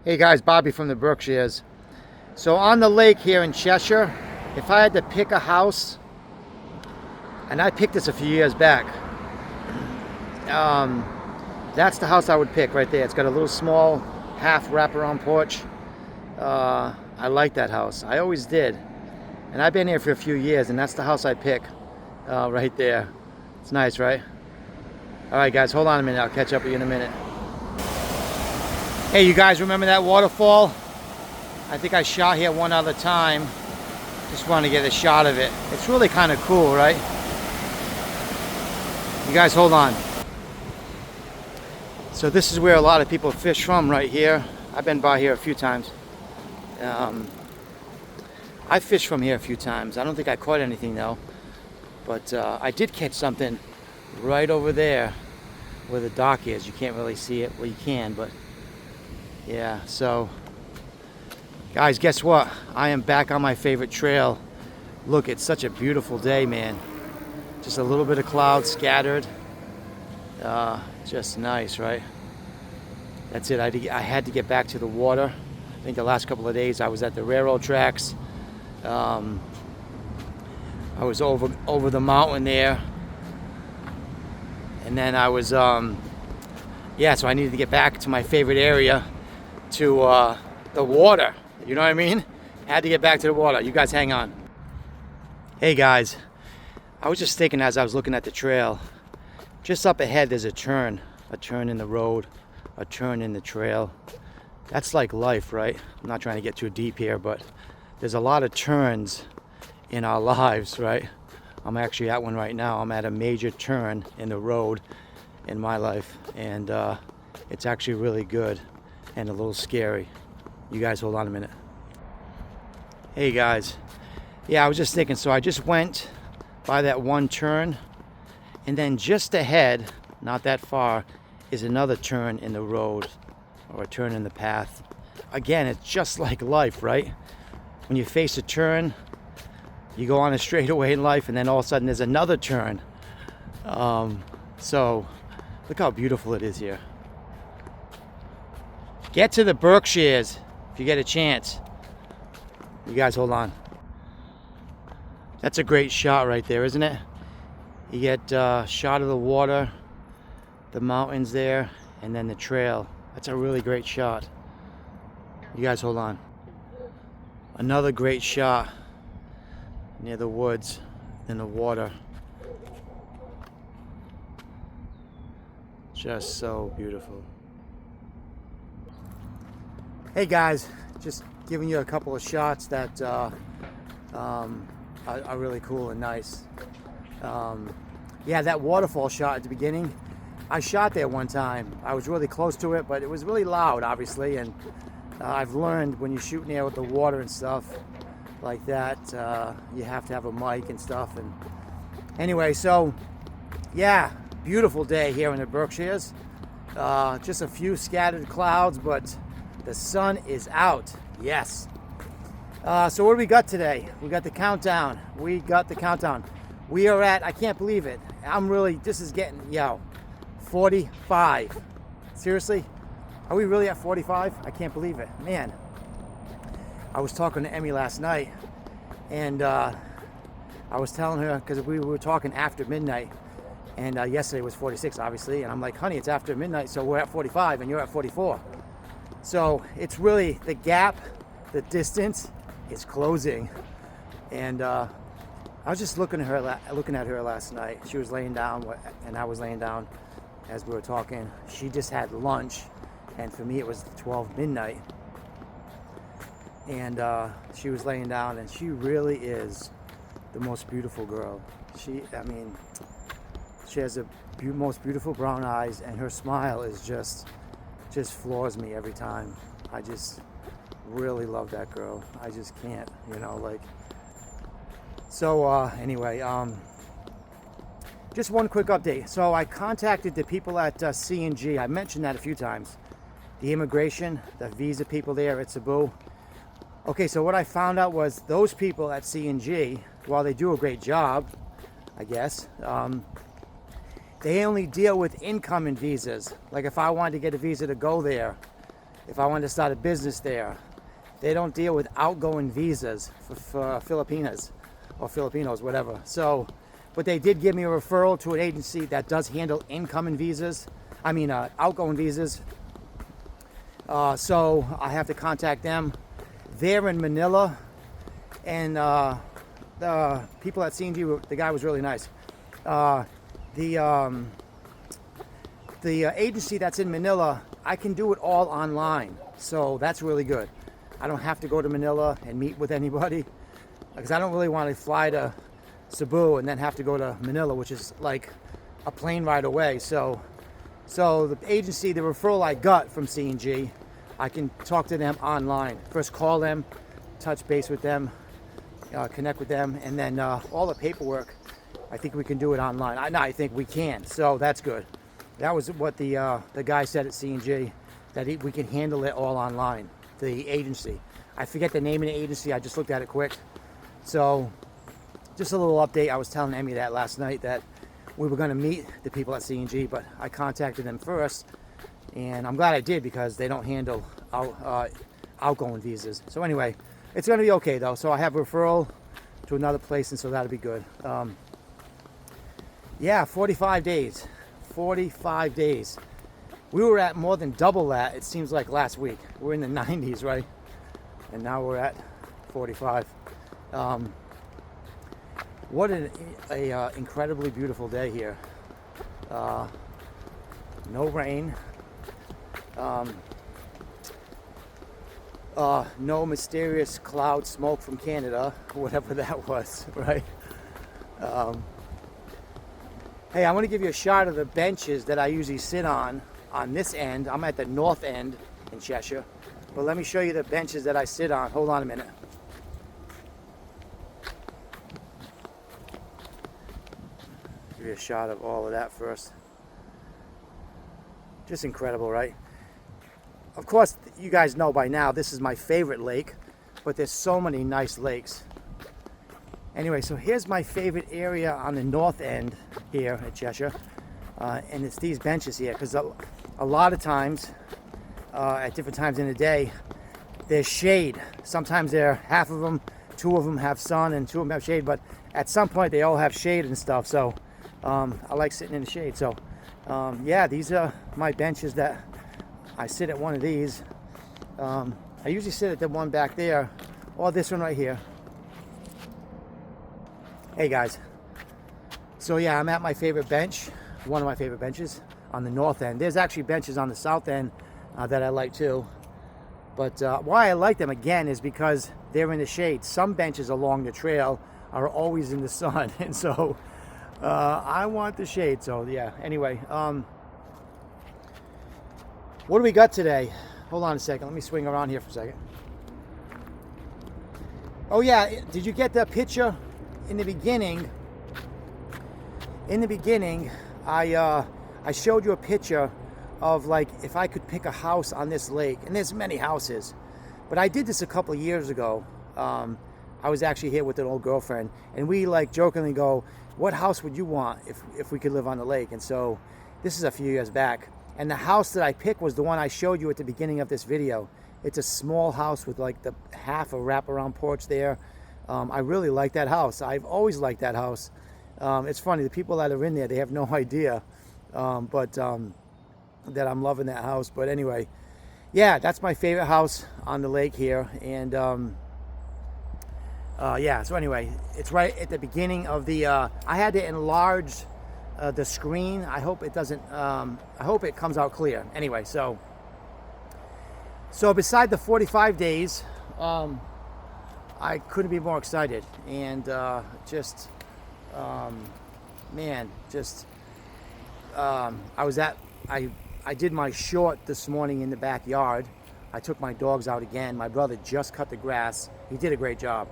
Hey guys, Bobby from the Berkshires. So on the lake here in Cheshire, if I had to pick a house, and I picked this a few years back, that's the house I would pick right there. It's got a little small half wraparound porch. I like that house. I always did. And I've been here for a few years, and that's the house I pick right there. It's nice, right? All right, guys, hold on a minute. I'll catch up with you in a minute. Hey, you guys remember that waterfall? I think I shot here one other time. Just wanted to get a shot of it. It's really kind of cool, right? You guys hold on. So this is where a lot of people fish from right here. I've been by here a few times. I fished from here a few times. I don't think I caught anything though. But I did catch something right over there where the dock is. You can't really see it. Well, you can, but yeah. So guys, guess what? I am back on my favorite trail. Look, it's such a beautiful day, man. Just a little bit of clouds scattered. Just nice, right? That's it. I had to get back to the water. I think the last couple of days I was at the railroad tracks. I was over the mountain there. And then I was, yeah, so I needed to get back to my favorite area, to the water. You know what I mean? Had to get back to the water. You guys hang on. Hey guys, I was just thinking as I was looking at the trail, just up ahead there's a turn in the road, a turn in the trail. That's like life, right? I'm not trying to get too deep here, but there's a lot of turns in our lives, right? I'm actually at one right now. I'm at a major turn in the road in my life, and it's actually really good and a little scary. You guys hold on a minute. Hey guys, yeah, I was just thinking, so I just went by that one turn, and then just ahead, not that far, is another turn in the road, or a turn in the path. Again, it's just like life, right? When you face a turn, you go on a straightaway in life, and then all of a sudden there's another turn. So look how beautiful it is here. Get to the Berkshires if you get a chance. You guys hold on. That's a great shot right there, isn't it? You get a shot of the water, the mountains there, and then the trail. That's a really great shot. You guys hold on. Another great shot near the woods and the water. Just so beautiful. Hey guys, just giving you a couple of shots that are really cool and nice. Yeah, that waterfall shot at the beginning, I shot there one time. I was really close to it, but it was really loud, obviously, and I've learned when you shoot near with the water and stuff like that, you have to have a mic and stuff. And anyway, so yeah, beautiful day here in the Berkshires. Just a few scattered clouds, but the sun is out. Yes. So what do we got today? We got the countdown. We are at, I can't believe it. This is getting, 45. Seriously? Are we really at 45? I can't believe it. Man, I was talking to Emmy last night, and I was telling her, because we were talking after midnight, and yesterday was 46, obviously, and I'm like, honey, it's after midnight, so we're at 45, and you're at 44. So it's really, the gap, the distance is closing. And I was just looking at her last night. She was laying down, and I was laying down as we were talking. She just had lunch, and for me it was 12 midnight. And she was laying down, and she really is the most beautiful girl. She has the most beautiful brown eyes, and her smile is just floors me every time. I just really love that girl. I just can't, So anyway, just one quick update. So I contacted the people at C&G. I mentioned that a few times. The immigration, the visa people there at Cebu. Okay, so what I found out was those people at C&G, while they do a great job, I guess, they only deal with incoming visas. Like if I wanted to get a visa to go there, if I wanted to start a business there. They don't deal with outgoing visas for Filipinas or Filipinos, whatever. So, but they did give me a referral to an agency that does handle incoming visas. Outgoing visas. So I have to contact them. They're in Manila, and the people at C&G, the guy was really nice. The agency that's in Manila, I can do it all online, so that's really good. I don't have to go to Manila and meet with anybody, because I don't really want to fly to Cebu and then have to go to Manila, which is like a plane ride away. So the agency, the referral I got from C&G, I can talk to them online. First call them, touch base with them, connect with them, and then all the paperwork, I think we can do it online. I think we can, so that's good. That was what the guy said at C&G, that we can handle it all online, the agency. I forget the name of the agency, I just looked at it quick. So just a little update. I was telling Emmy that last night, that we were going to meet the people at C&G, but I contacted them first, and I'm glad I did, because they don't handle outgoing visas. So anyway, it's going to be okay though. So I have a referral to another place, and so that'll be good. Yeah, 45 days. 45 days. We were at more than double that, it seems like, last week. We're in the 90s, right? And now we're at 45. What an incredibly beautiful day here. No rain. No mysterious cloud smoke from Canada, whatever that was, right? Hey, I want to give you a shot of the benches that I usually sit on this end. I'm at the north end in Cheshire, but let me show you the benches that I sit on. Hold on a minute. Give you a shot of all of that first. Just incredible, right? Of course, you guys know by now, this is my favorite lake, but there's so many nice lakes. Anyway, so here's my favorite area on the north end here at Cheshire, and it's these benches here, because a lot of times, at different times in the day, there's shade. Sometimes half of them, 2 of them have sun and 2 of them have shade, but at some point they all have shade and stuff, so I like sitting in the shade. So yeah, these are my benches that I sit at one of these. I usually sit at the one back there, or this one right here. Hey guys, so yeah, I'm at my favorite bench, one of my favorite benches on the north end. There's actually benches on the south end that I like too, but why I like them again is because they're in the shade. Some benches along the trail are always in the sun, and so I want the shade. So yeah, anyway, what do we got today? Hold on a second, let me swing around here for a second. Oh yeah, did you get the picture? In the beginning, I showed you a picture of, like, if I could pick a house on this lake, and there's many houses, but I did this a couple of years ago. I was actually here with an old girlfriend, and we like jokingly go, what house would you want if we could live on the lake? And so this is a few years back, and the house that I picked was the one I showed you at the beginning of this video. It's a small house with like the half a wraparound porch there. I really like that house. I've always liked that house. It's funny, the people that are in there, they have no idea that I'm loving that house. But anyway, yeah, that's my favorite house on the lake here. And yeah, so anyway, it's right at the beginning of the, I had to enlarge the screen. I hope it doesn't, I hope it comes out clear. Anyway, so beside the 45 days, I couldn't be more excited, and I did my short this morning in the backyard. I took my dogs out again. My brother just cut the grass. He did a great job.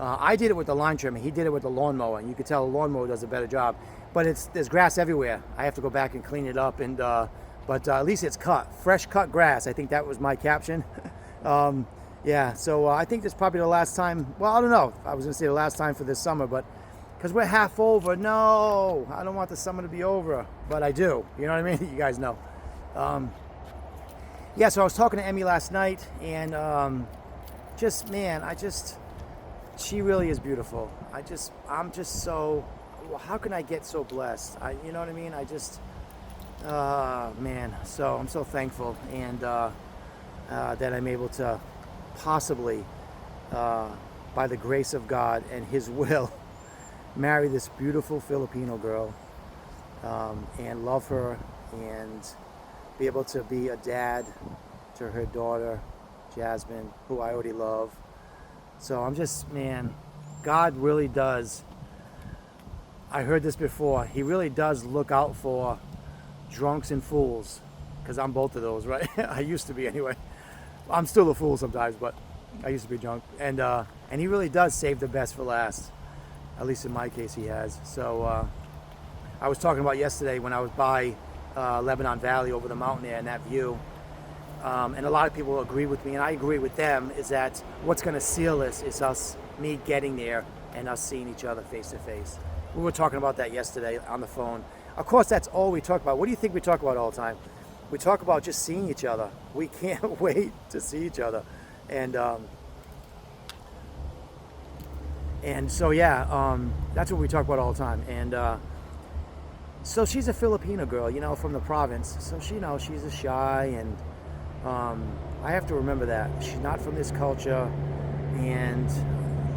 I did it with the lawn trimmer. He did it with the lawnmower, and you could tell the lawnmower does a better job. But there's grass everywhere. I have to go back and clean it up, and but at least it's cut, fresh cut grass. I think that was my caption. Yeah, so I think this is probably the last time. Well, I don't know. I was going to say the last time for this summer, but because we're half over. No, I don't want the summer to be over, but I do. You know what I mean? You guys know. Yeah, so I was talking to Emmy last night, and just man, she really is beautiful. I'm just so. Well, how can I get so blessed? You know what I mean? Man. So I'm so thankful, and that I'm able to possibly, by the grace of God and His will, marry this beautiful Filipino girl, and love her, and be able to be a dad to her daughter, Jasmine, who I already love. So I'm just, man, God really does. I heard this before. He really does look out for drunks and fools, because I'm both of those, right? I used to be anyway. I'm still a fool sometimes, but I used to be drunk. And He really does save the best for last. At least in my case, He has. So I was talking about yesterday when I was by Lebanon Valley over the mountain there and that view. And a lot of people agree with me, and I agree with them, is that what's going to seal this is me getting there and us seeing each other face to face. We were talking about that yesterday on the phone. Of course, that's all we talk about. What do you think we talk about all the time? We talk about just seeing each other. We can't wait to see each other. And so, yeah, that's what we talk about all the time. And so she's a Filipino girl, from the province. So she's a shy, and I have to remember that. She's not from this culture, and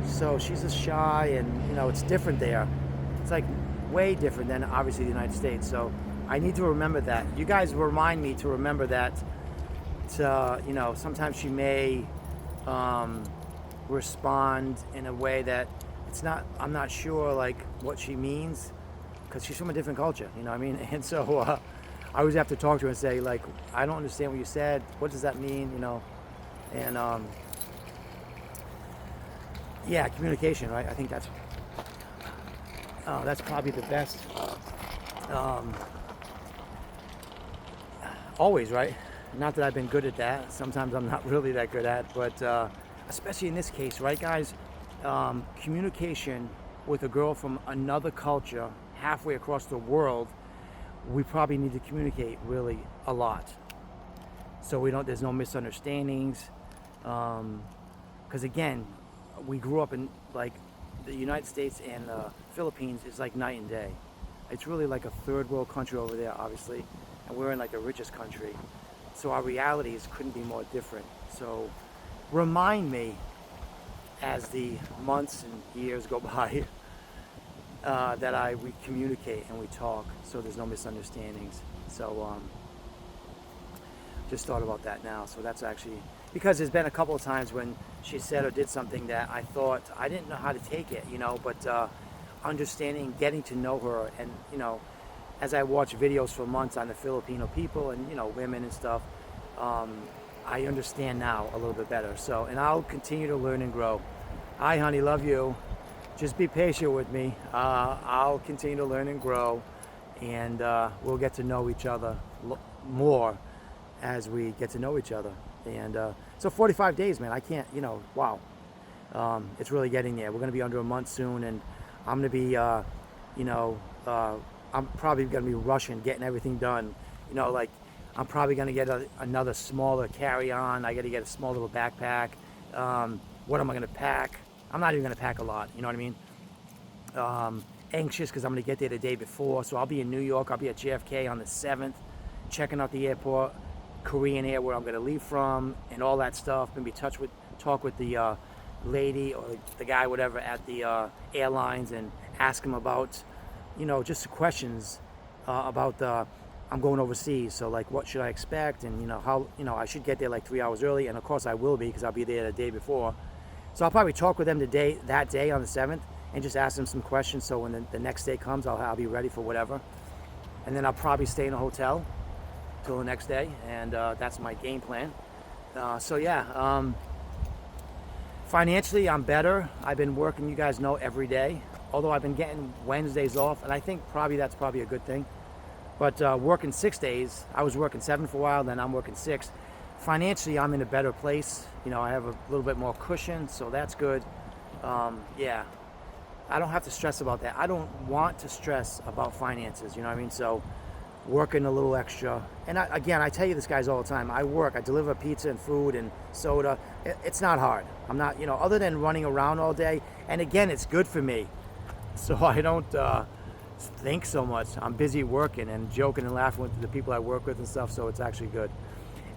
so she's a shy, and it's different there. It's like way different than obviously the United States. So I need to remember that. You guys remind me to remember that. Sometimes she may respond in a way that I'm not sure like what she means, because she's from a different culture, you know what I mean? And so I always have to talk to her and say, like, I don't understand what you said. What does that mean, And yeah, communication, right? I think that's probably the best. Always, right? Not that I've been good at that. Sometimes I'm not really that good at, but especially in this case, right, guys? Communication with a girl from another culture, halfway across the world, we probably need to communicate really a lot, so there's no misunderstandings. Because again, we grew up in like the United States and the Philippines is like night and day. It's really like a third world country over there, obviously, and we're in like the richest country. So our realities couldn't be more different. So remind me as the months and years go by that we communicate and we talk, so there's no misunderstandings. So just thought about that now. So that's actually, because there's been a couple of times when she said or did something that I thought I didn't know how to take it, but understanding, getting to know her, and as I watch videos for months on the Filipino people and women and stuff, I understand now a little bit better. So, and I'll continue to learn and grow. Hi, honey, love you. Just be patient with me. I'll continue to learn and grow, and we'll get to know each other more as we get to know each other. And so 45 days, man, I can't, wow. It's really getting there. We're going to be under a month soon, and I'm going to be, I'm probably going to be rushing, getting everything done. Like I'm probably going to get another smaller carry-on. I got to get a small little backpack. What am I going to pack? I'm not even going to pack a lot, you know what I mean? Anxious because I'm going to get there the day before. So I'll be in New York. I'll be at JFK on the 7th, checking out the airport, Korean Air, where I'm going to leave from, and all that stuff. Going to be talk with the lady or the guy, whatever, at the airlines, and ask him about, just questions about I'm going overseas. So like, what should I expect? And how, I should get there like 3 hours early. And of course I will be, because I'll be there the day before. So I'll probably talk with them that day on the 7th, and just ask them some questions. So when the next day comes, I'll be ready for whatever. And then I'll probably stay in a hotel till the next day. And that's my game plan. So yeah, financially I'm better. I've been working, you guys know, every day. Although I've been getting Wednesdays off, and I think that's probably a good thing. But working 6 days, I was working 7 for a while, then I'm working 6. Financially, I'm in a better place. I have a little bit more cushion, so that's good. Yeah, I don't have to stress about that. I don't want to stress about finances, you know what I mean? So working a little extra. And again, I tell you this, guys, all the time. I work. I deliver pizza and food and soda. It's not hard. I'm not, other than running around all day. And again, it's good for me. So I don't think so much. I'm busy working and joking and laughing with the people I work with and stuff. So it's actually good.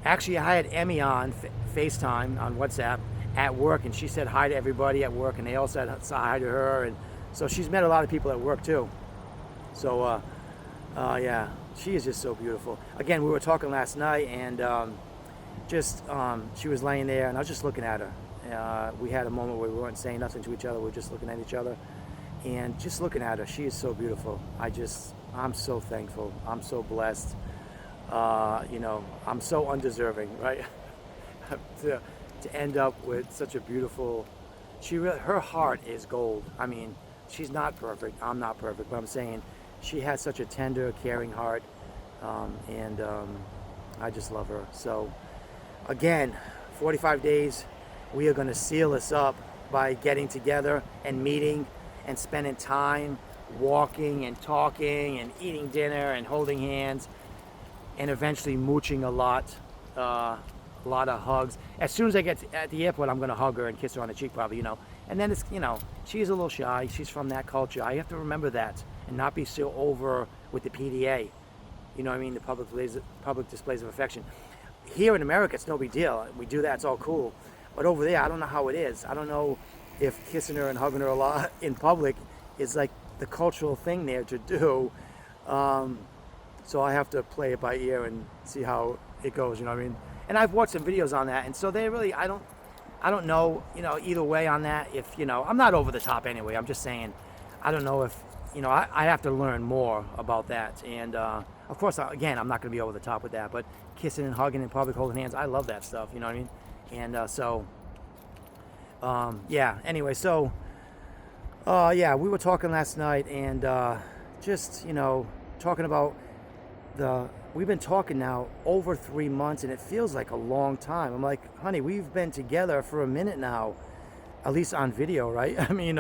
Actually, I had Emmy on FaceTime on WhatsApp at work, and she said hi to everybody at work, and they all said hi to her. And so she's met a lot of people at work too. So yeah, she is just so beautiful. Again, we were talking last night, and she was laying there, and I was just looking at her. We had a moment where we weren't saying nothing to each other. We were just looking at each other, and just looking at her. She is so beautiful. I'm so thankful. I'm so blessed. I'm so undeserving, right? to end up with such a beautiful. Her heart is gold. I mean, she's not perfect. I'm not perfect, but I'm saying she has such a tender, caring heart, and I just love her. So, again, 45 days, we are going to seal this up by getting together and meeting and spending time walking and talking and eating dinner and holding hands and eventually mooching a lot of hugs. As soon as I get at the airport, I'm going to hug her and kiss her on the cheek probably, And then it's, she's a little shy. She's from that culture. I have to remember that and not be so over with the PDA. You know what I mean? The public displays of affection. Here in America, it's no big deal. We do that. It's all cool. But over there, I don't know how it is. I don't know if kissing her and hugging her a lot in public is like the cultural thing there to do. So I have to play it by ear and see how it goes. You know what I mean? And I've watched some videos on that, and so they really, I don't know, either way on that. If, I'm not over the top anyway. I'm just saying, I don't know if, I have to learn more about that. And of course, again, I'm not going to be over the top with that. But kissing and hugging in public, holding hands, I love that stuff. You know what I mean? And yeah. Anyway, so yeah, we were talking last night, and just talking about we've been talking now over 3 months, and it feels like a long time. I'm like, honey, we've been together for a minute now, at least on video, right? I mean,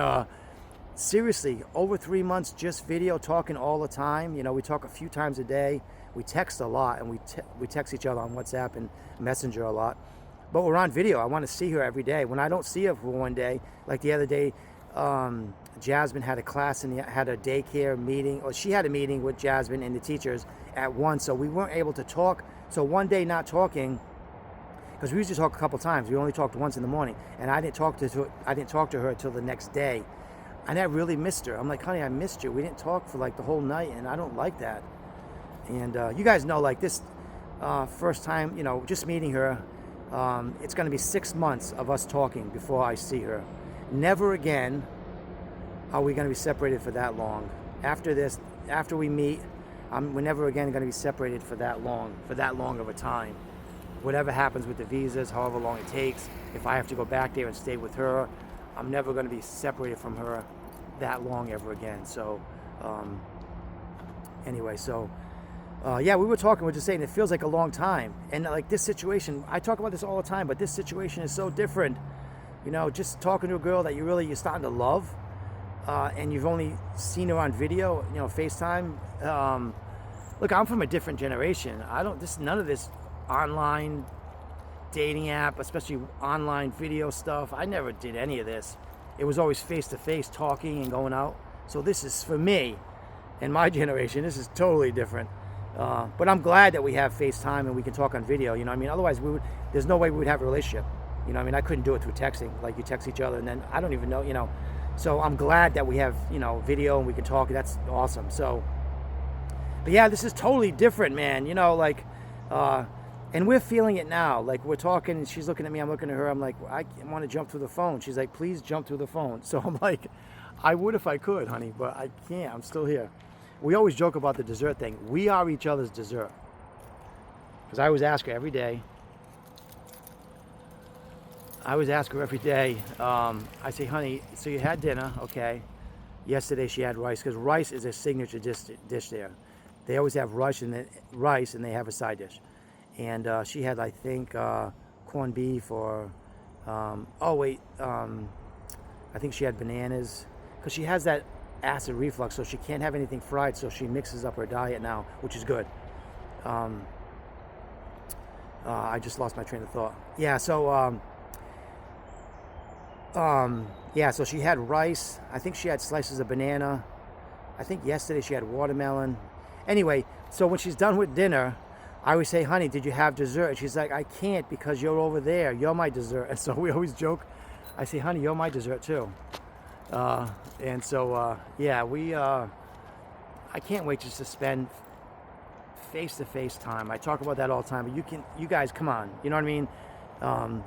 seriously, over 3 months, just video, talking all the time. We talk a few times a day. We text a lot, and we text each other on WhatsApp and Messenger a lot. But we're on video. I want to see her every day. When I don't see her for one day, like the other day, Jasmine had a class and had a daycare meeting, or she had a meeting with Jasmine and the teachers at 1, so we weren't able to talk. So one day not talking, because we usually talk a couple times. We only talked once in the morning, and I didn't talk to her until the next day, and I really missed her. I'm like, honey, I missed you. We didn't talk for like the whole night, and I don't like that. And you guys know, like this first time, just meeting her, it's going to be 6 months of us talking before I see her. Never again are we going to be separated for that long. After this, after we meet, we're never again going to be separated for that long of a time. Whatever happens with the visas, however long it takes, if I have to go back there and stay with her, I'm never going to be separated from her that long ever again. So, anyway, so, yeah, we were talking, we're just saying it feels like a long time. And like this situation, I talk about this all the time, but this situation is so different. Just talking to a girl that you're starting to love, and you've only seen her on video, FaceTime. Look, I'm from a different generation. None of this online dating app, especially online video stuff. I never did any of this. It was always face-to-face talking and going out. So this is, for me and my generation, this is totally different. But I'm glad that we have FaceTime and we can talk on video, you know what I mean? Otherwise, there's no way we would have a relationship. You know what I mean? I couldn't do it through texting. Like, you text each other and then I don't even know, So I'm glad that we have, video and we can talk. That's awesome. So, but yeah, this is totally different, man. And we're feeling it now. Like, we're talking and she's looking at me, I'm looking at her. I'm like, I want to jump through the phone. She's like, please jump through the phone. So I'm like, I would if I could, honey, but I can't. I'm still here. We always joke about the dessert thing. We are each other's dessert. Because I always ask her every day. I say, honey, so you had dinner, okay. Yesterday she had rice, because rice is a signature dish there. They always have rice and they have a side dish. And she had, I think, corned beef or, I think she had bananas. Because she has that acid reflux, so she can't have anything fried, so she mixes up her diet now, which is good. I just lost my train of thought. Yeah, so yeah, so she had rice. I think she had slices of banana. I think yesterday she had watermelon. Anyway, so when she's done with dinner, I always say, honey, did you have dessert? And she's like, I can't because you're over there. You're my dessert. And so we always joke. I say, honey, you're my dessert too. And so, yeah, I can't wait just to spend face-to-face time. I talk about that all the time, but you guys, come on. You know what I mean?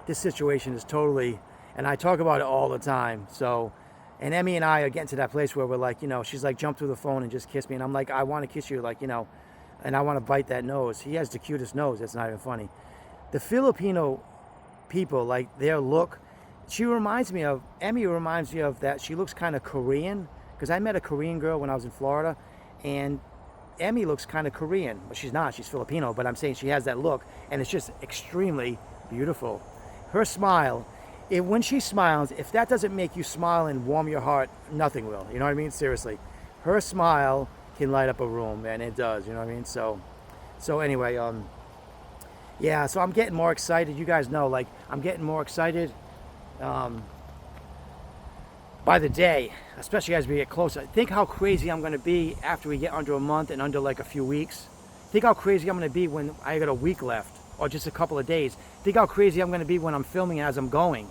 This situation is totally, and I talk about it all the time. So, and Emmy and I are getting to that place where we're like, you know, she's like, jump through the phone and just kiss me. And I'm like, I want to kiss you, like, you know, and I want to bite that nose. He has the cutest nose. That's not even funny. The Filipino people, like their look, Emmy reminds me of that. She looks kind of Korean, because I met a Korean girl when I was in Florida, and Emmy looks kind of Korean, but she's not. She's Filipino, but I'm saying she has that look, and it's just extremely beautiful. Her smile, when she smiles, if that doesn't make you smile and warm your heart, nothing will. You know what I mean? Seriously. Her smile can light up a room, and it does. You know what I mean? So anyway, yeah, so I'm getting more excited. You guys know, like, I'm getting more excited by the day, especially as we get closer. Think how crazy I'm going to be after we get under a month and under like a few weeks. Think how crazy I'm going to be when I got a week left or just a couple of days. Think how crazy I'm going to be when I'm filming as I'm going.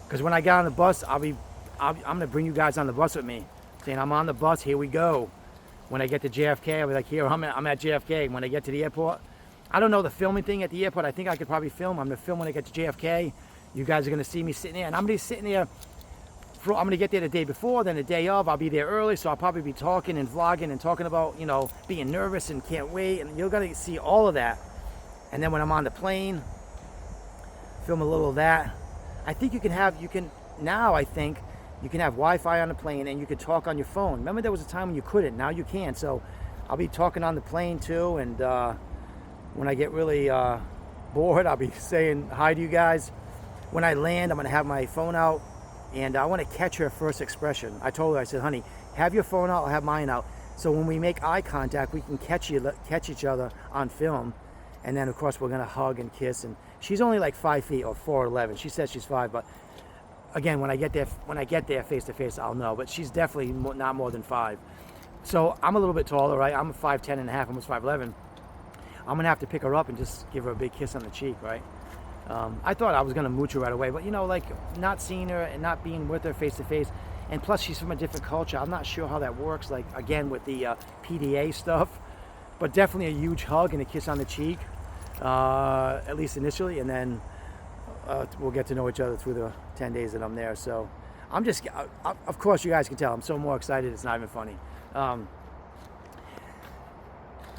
Because when I get on the bus, I'm going to bring you guys on the bus with me, saying I'm on the bus, here we go. When I get to JFK, I'll be like, here, I'm at JFK. When I get to the airport, I don't know the filming thing at the airport. I think I could probably film. I'm going to film when I get to JFK. You guys are going to see me sitting there, and I'm going to be sitting there. I'm going to get there the day before, then the day of. I'll be there early, so I'll probably be talking and vlogging and talking about, you know, being nervous and can't wait. And you're going to see all of that. And then when I'm on the plane, film a little of that. I think now I think you can have Wi-Fi on the plane and you can talk on your phone. Remember there was a time when you couldn't. Now you can. So I'll be talking on the plane too. And when I get really bored, I'll be saying hi to you guys. When I land, I'm going to have my phone out. And I want to catch her first expression. I told her, I said, honey, have your phone out, I'll have mine out. So when we make eye contact, we can catch each other on film. And then, of course, we're going to hug and kiss. And she's only like 5 feet or 4'11". She says she's 5, but again, when I get there face to face, I'll know. But she's definitely not more than 5. So I'm a little bit taller, right? I'm 5'10 and a half, almost 5'11". I'm going to have to pick her up and just give her a big kiss on the cheek, right? I thought I was going to mooch her right away, but you know, like not seeing her and not being with her face to face, and plus she's from a different culture. I'm not sure how that works, like again with the PDA stuff, but definitely a huge hug and a kiss on the cheek, at least initially, and then we'll get to know each other through the 10 days that I'm there. So I'm just, of course you guys can tell, I'm so more excited, it's not even funny.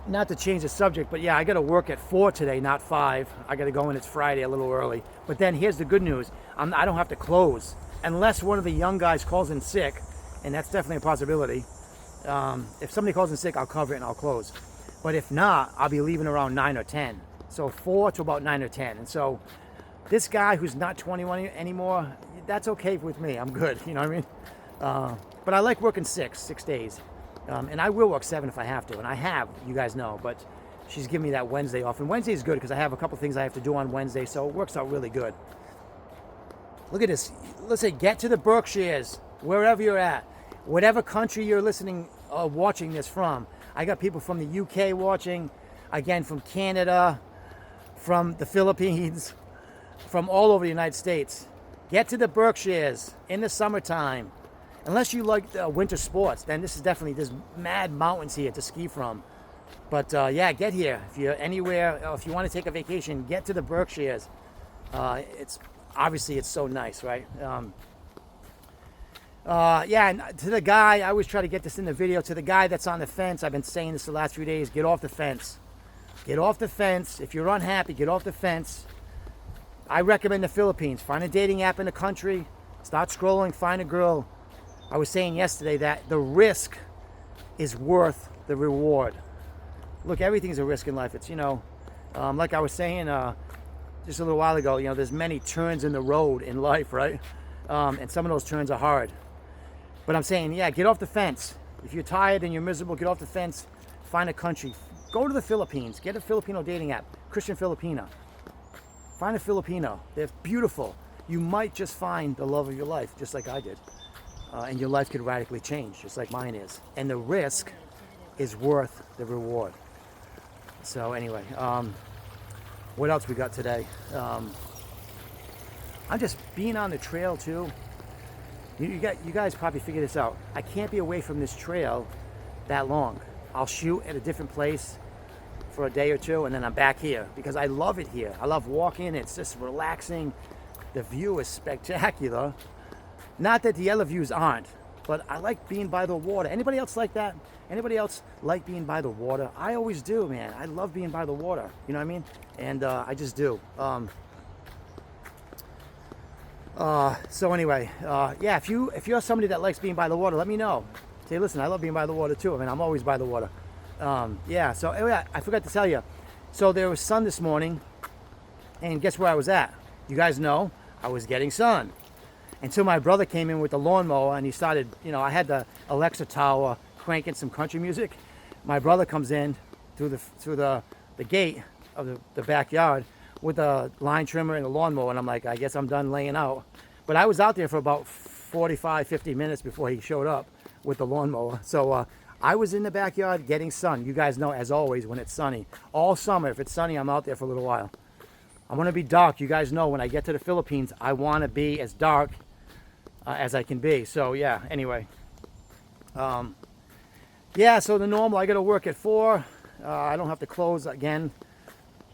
Not to change the subject, but yeah, I got to work at 4 today, not 5. I got to go in, it's Friday, a little early. But then here's the good news. I don't have to close unless one of the young guys calls in sick, and that's definitely a possibility. If somebody calls in sick, I'll cover it and I'll close. But if not, I'll be leaving around 9 or 10. So 4 to about 9 or 10. And so this guy who's not 21 anymore, that's okay with me. I'm good, you know what I mean? But I like working 6 days. And I will work 7 if I have to, and I have, you guys know, but she's giving me that Wednesday off. And Wednesday is good because I have a couple things I have to do on Wednesday, so it works out really good. Look at this. Let's say get to the Berkshires, wherever you're at. Whatever country you're watching this from. I got people from the UK watching, again, from Canada, from the Philippines, from all over the United States. Get to the Berkshires in the summertime. Unless you like winter sports, then this is definitely, there's mad mountains here to ski from. But yeah, get here. If you're anywhere, if you want to take a vacation, get to the Berkshires. It's so nice, right? Yeah, and to the guy, I always try to get this in the video, to the guy that's on the fence, I've been saying this the last few days, get off the fence. Get off the fence. If you're unhappy, get off the fence. I recommend the Philippines. Find a dating app in the country. Start scrolling, find a girl. I was saying yesterday that the risk is worth the reward. Look, everything's a risk in life. It's, you know, like I was saying just a little while ago, you know, there's many turns in the road in life, right? And some of those turns are hard. But I'm saying, yeah, get off the fence. If you're tired and you're miserable, get off the fence. Find a country. Go to the Philippines. Get a Filipino dating app. Christian Filipina. Find a Filipino. They're beautiful. You might just find the love of your life, just like I did. And your life could radically change, just like mine is. And the risk is worth the reward. So anyway, what else we got today? I'm just being on the trail too. You guys probably figured this out. I can't be away from this trail that long. I'll shoot at a different place for a day or two, and then I'm back here because I love it here. I love walking. It's just relaxing. The view is spectacular. Not that the other views aren't, but I like being by the water. Anybody else like that? Anybody else like being by the water? I always do, man. I love being by the water. You know what I mean? And I just do. So anyway, yeah, if you're somebody that likes being by the water, let me know. Say, listen, I love being by the water too. I mean, I'm always by the water. Yeah, so yeah, I forgot to tell you. So there was sun this morning, and guess where I was at? You guys know I was getting sun. Until my brother came in with the lawnmower and he started, I had the Alexa tower cranking some country music. My brother comes in through the gate of the backyard with a line trimmer and a lawnmower, and I'm like, I guess I'm done laying out. But I was out there for about 45, 50 minutes before he showed up with the lawnmower. So I was in the backyard getting sun. You guys know, as always, when it's sunny. All summer, if it's sunny, I'm out there for a little while. I want to be dark. You guys know when I get to the Philippines, I want to be as dark as I can be. So yeah, anyway. Yeah, so the normal, I got to work at 4. I don't have to close again.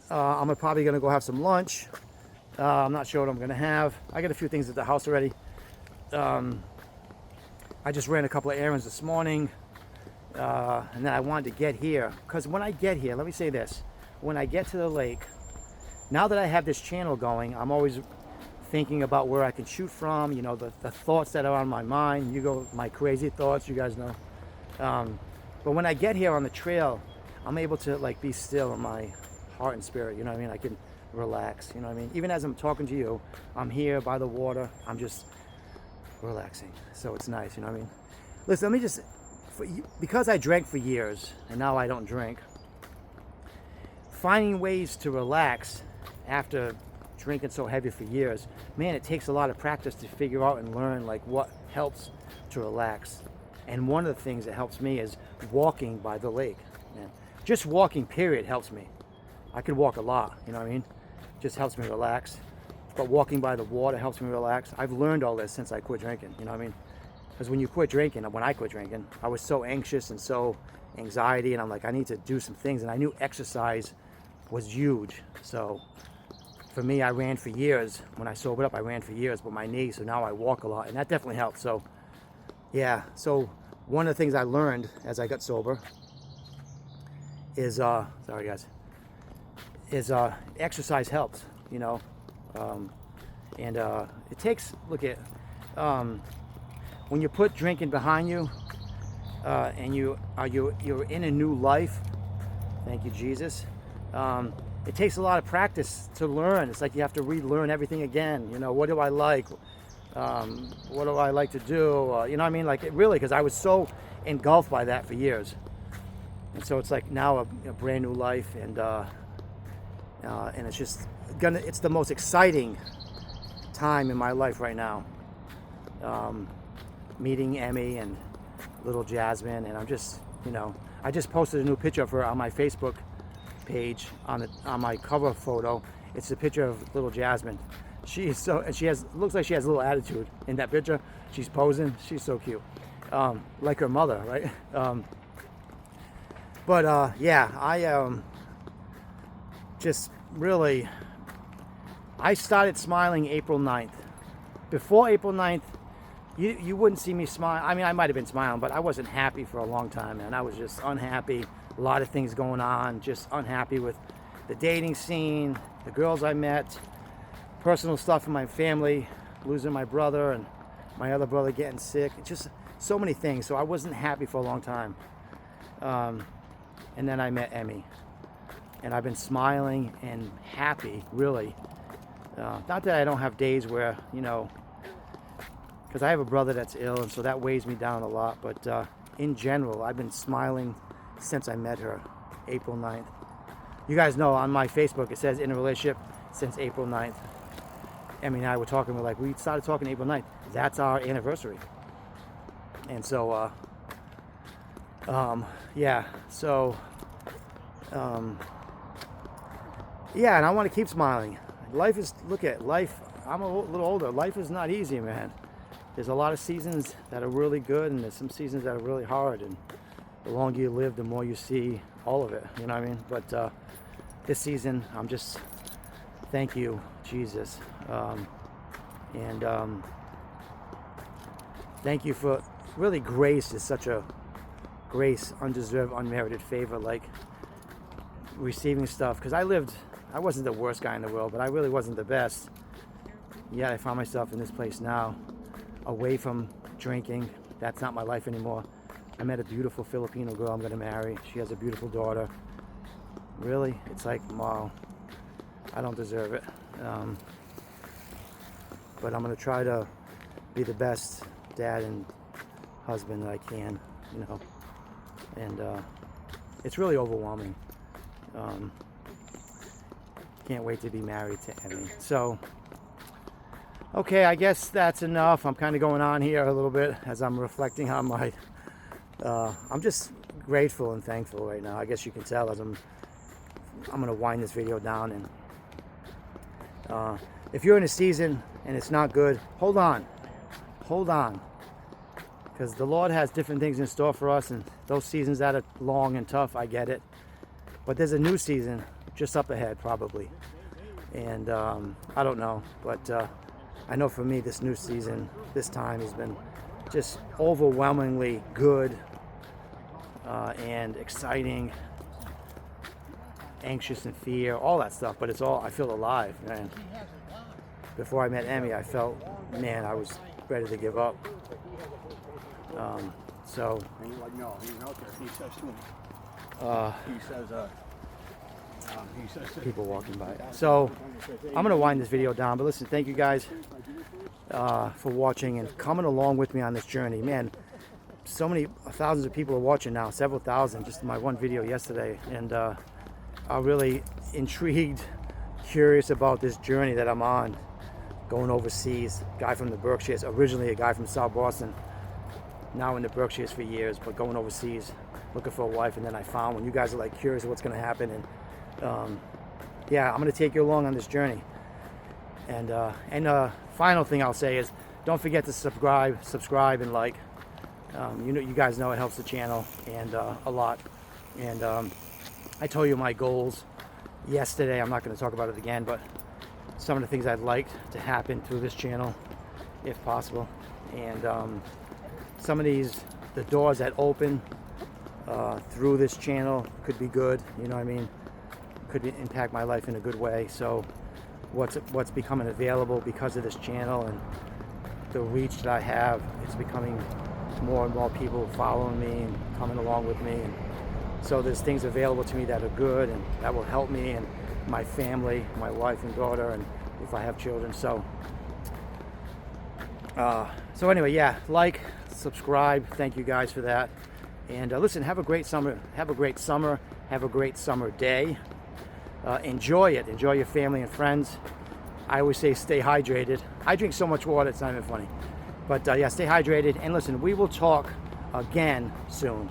I'm probably going to go have some lunch. I'm not sure what I'm going to have. I got a few things at the house already. I just ran a couple of errands this morning. And then I wanted to get here. Because when I get here, let me say this. When I get to the lake, now that I have this channel going, I'm always thinking about where I can shoot from, the thoughts that are on my mind. You go, my crazy thoughts, you guys know. But when I get here on the trail, I'm able to be still in my heart and spirit, you know what I mean? I can relax, you know what I mean? Even as I'm talking to you, I'm here by the water, I'm just relaxing. So it's nice, you know what I mean? Listen, let me just, because I drank for years, and now I don't drink, finding ways to relax after drinking so heavy for years, man, it takes a lot of practice to figure out and learn what helps to relax. And one of the things that helps me is walking by the lake, man. Just walking, period, helps me. I could walk a lot, you know what I mean? Just helps me relax. But walking by the water helps me relax. I've learned all this since I quit drinking, you know what I mean? Because when I quit drinking, I was so anxious and so anxiety, and I'm like, I need to do some things. And I knew exercise was huge. So for me, I ran for years. When I sobered up, I ran for years with my knees, so now I walk a lot, and that definitely helps. So yeah, so one of the things I learned as I got sober is, sorry guys, is exercise helps, and it takes, look at, when you put drinking behind you, and you're in a new life, thank you Jesus, it takes a lot of practice to learn. It's like you have to relearn everything again. What do I like? What do I like to do? You know what I mean? Really, because I was so engulfed by that for years. And so it's like now a brand new life, and it's just it's the most exciting time in my life right now. Meeting Emmy and little Jasmine, and I'm just, I just posted a new picture of her on my Facebook page on my cover photo. It's a picture of little Jasmine. She looks like she has a little attitude in that picture. She's posing. She's so cute, like her mother, right? Yeah, I just really, I started smiling April 9th. Before April 9th, you wouldn't see me smile. I mean, I might have been smiling, but I wasn't happy for a long time, and I was just unhappy. A lot of things going on, just unhappy with the dating scene, the girls I met, personal stuff in my family, losing my brother and my other brother getting sick, just so many things. So I wasn't happy for a long time. And then I met Emmy, and I've been smiling and happy, really. Not that I don't have days where, because I have a brother that's ill, and so that weighs me down a lot. But in general, I've been smiling since I met her, April 9th. You guys know on my Facebook it says in a relationship since April 9th. Emmy and I were talking, we started talking April 9th. That's our anniversary. And so, yeah, so, yeah, and I want to keep smiling. Life is, look at life, I'm a little older. Life is not easy, man. There's a lot of seasons that are really good, and there's some seasons that are really hard, and the longer you live, the more you see all of it, you know what I mean? But this season, I'm just, thank you, Jesus. Thank you for, really, grace is such a, grace, undeserved, unmerited favor, like receiving stuff. Because I wasn't the worst guy in the world, but I really wasn't the best. Yet I found myself in this place now, away from drinking. That's not my life anymore. I met a beautiful Filipino girl I'm going to marry. She has a beautiful daughter. Really? It's like, wow, I don't deserve it. But I'm going to try to be the best dad and husband that I can, you know. And it's really overwhelming. Can't wait to be married to Emmy. So, okay, I guess that's enough. I'm kind of going on here a little bit as I'm reflecting on my... I'm just grateful and thankful right now. I guess you can tell as I'm going to wind this video down. And if you're in a season and it's not good, hold on. Hold on. Because the Lord has different things in store for us, and those seasons that are long and tough, I get it. But there's a new season just up ahead, probably. And I don't know, but I know for me, this new season, this time has been just overwhelmingly good and exciting, anxious and fear, all that stuff. But it's all, I feel alive, man. Before I met Emmy, I felt, man, I was ready to give up. So. And you're like, no, he's out there. He says to him. He says people walking by. So I'm gonna wind this video down. But listen, thank you guys for watching and coming along with me on this journey. Man, so many thousands of people are watching now, several thousand, just my one video yesterday, and are really intrigued, curious about this journey that I'm on, going overseas. Guy from the Berkshires, originally a guy from South Boston, now in the Berkshires for years, but going overseas, looking for a wife. And then I found, when you guys are like curious of what's going to happen, and yeah, I'm going to take you along on this journey. And final thing I'll say is, don't forget to subscribe and like. You know, you guys know it helps the channel and a lot. And I told you my goals yesterday. I'm not going to talk about it again, but some of the things I'd like to happen through this channel, if possible. And some of the doors that open through this channel could be good. You know what I mean? Could impact my life in a good way. So what's becoming available because of this channel and the reach that I have, it's becoming more and more people following me and coming along with me. And so there's things available to me that are good and that will help me and my family, my wife and daughter, and if I have children. So anyway, yeah, like, subscribe. Thank you guys for that. And listen, have a great summer. Have a great summer. Have a great summer day. Enjoy it. Enjoy your family and friends. I always say stay hydrated. I drink so much water, it's not even funny. But yeah, stay hydrated. And listen, we will talk again soon.